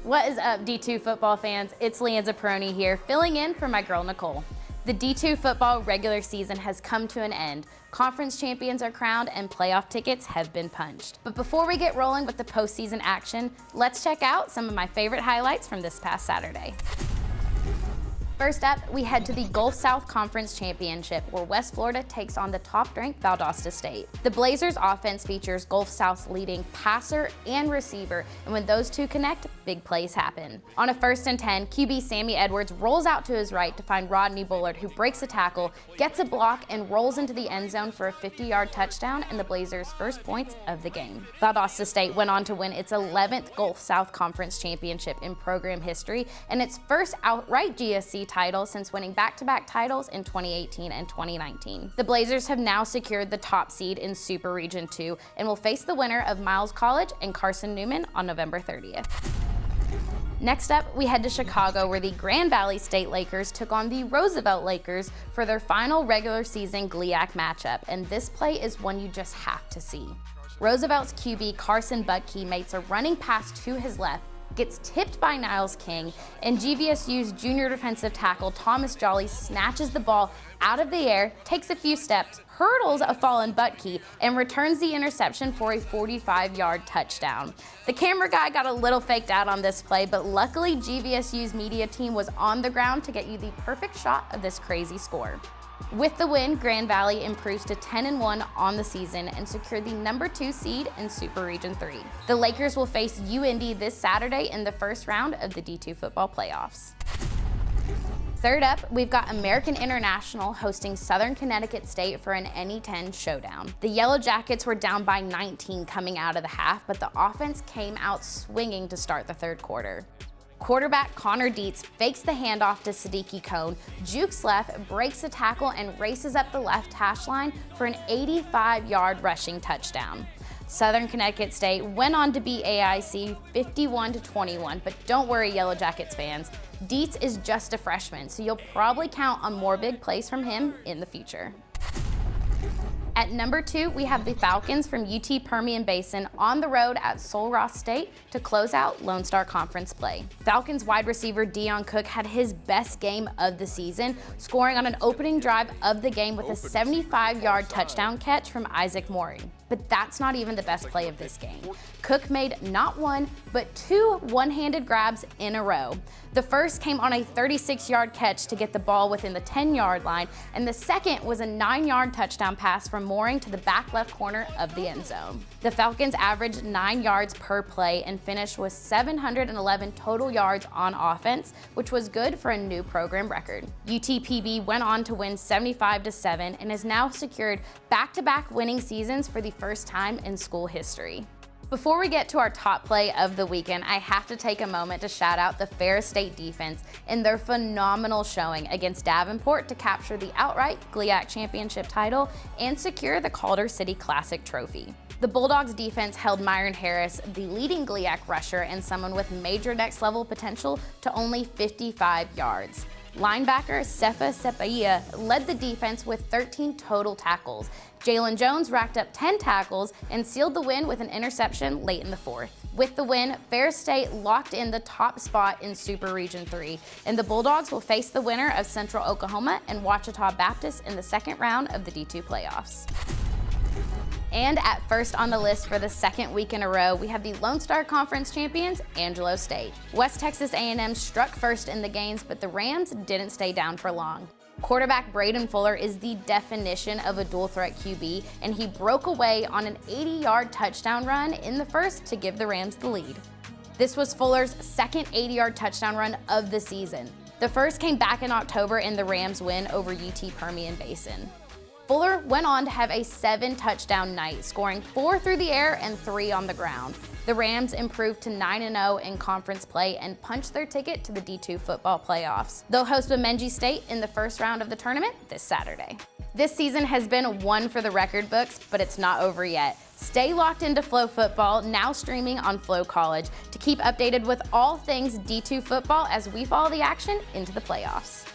What is up, D2 football fans? It's Leanza Pieroni here, filling in for my girl Nicole. The D2 football regular season has come to an end. Conference champions are crowned and playoff tickets have been punched. But before we get rolling with the postseason action, let's check out some of my favorite highlights from this past Saturday. First up, we head to the Gulf South Conference Championship, where West Florida takes on the top-ranked Valdosta State. The Blazers' offense features Gulf South's leading passer and receiver, and when those two connect, big plays happen. On a 1st and 10, QB Sammy Edwards rolls out to his right to find Rodney Bullard, who breaks a tackle, gets a block, and rolls into the end zone for a 50-yard touchdown and the Blazers' first points of the game. Valdosta State went on to win its 11th Gulf South Conference Championship in program history and its first outright GSC title since winning back-to-back titles in 2018 and 2019. The Blazers have now secured the top seed in Super Region 2 and will face the winner of Miles College and Carson Newman on November 30th. Next up, we head to Chicago, where the Grand Valley State Lakers took on the Roosevelt Lakers for their final regular season GLIAC matchup, and this play is one you just have to see. Roosevelt's QB Carson Butke makes a running pass to his left, gets tipped by Niles King, and GVSU's junior defensive tackle Thomas Jolly snatches the ball out of the air, takes a few steps, hurdles a fallen Butke, and returns the interception for a 45-yard touchdown. The camera guy got a little faked out on this play, but luckily GVSU's media team was on the ground to get you the perfect shot of this crazy score. With the win, Grand Valley improves to 10-1 on the season and secured the number 2 seed in Super Region 3. The Lakers will face UND this Saturday in the first round of the D2 football playoffs. Third up, we've got American International hosting Southern Connecticut State for an NE10 showdown. The Yellow Jackets were down by 19 coming out of the half, but the offense came out swinging to start the third quarter. Quarterback Connor Dietz fakes the handoff to Siddiqui Cone, jukes left, breaks a tackle, and races up the left hash line for an 85-yard rushing touchdown. Southern Connecticut State went on to beat AIC 51-21, but don't worry, Yellow Jackets fans. Dietz is just a freshman, so you'll probably count on more big plays from him in the future. At number 2, we have the Falcons from UT Permian Basin on the road at Sul Ross State to close out Lone Star Conference play. Falcons wide receiver Deion Cook had his best game of the season, scoring on an opening drive of the game with a 75-yard touchdown catch from Isaac Mooring. But that's not even the best play of this game. Cook made not one, but 2 one-handed grabs in a row. The first came on a 36-yard catch to get the ball within the 10-yard line, and the second was a 9-yard touchdown pass from Mooring to the back left corner of the end zone. The Falcons averaged 9 yards per play and finished with 711 total yards on offense, which was good for a new program record. UTPB went on to win 75-7 and has now secured back-to-back winning seasons for the first time in school history. Before we get to our top play of the weekend, I have to take a moment to shout out the Ferris State defense in their phenomenal showing against Davenport to capture the outright GLIAC Championship title and secure the Calder City Classic trophy. The Bulldogs defense held Myron Harris, the leading GLIAC rusher and someone with major next-level potential, to only 55 yards. Linebacker Sefa Sepaia led the defense with 13 total tackles. Jalen Jones racked up 10 tackles and sealed the win with an interception late in the fourth. With the win, Ferris State locked in the top spot in Super Region 3, and the Bulldogs will face the winner of Central Oklahoma and Ouachita Baptist in the second round of the D2 playoffs. And at first on the list for the second week in a row, we have the Lone Star Conference champions, Angelo State. West Texas A&M struck first in the games, but the Rams didn't stay down for long. Quarterback Braden Fuller is the definition of a dual-threat QB, and he broke away on an 80-yard touchdown run in the first to give the Rams the lead. This was Fuller's second 80-yard touchdown run of the season. The first came back in October in the Rams' win over UT Permian Basin. Fuller went on to have a 7-touchdown night, scoring 4 through the air and 3 on the ground. The Rams improved to 9-0 in conference play and punched their ticket to the D2 football playoffs. They'll host Bemidji State in the first round of the tournament this Saturday. This season has been one for the record books, but it's not over yet. Stay locked into FloFootball, now streaming on Flo College, to keep updated with all things D2 football as we follow the action into the playoffs.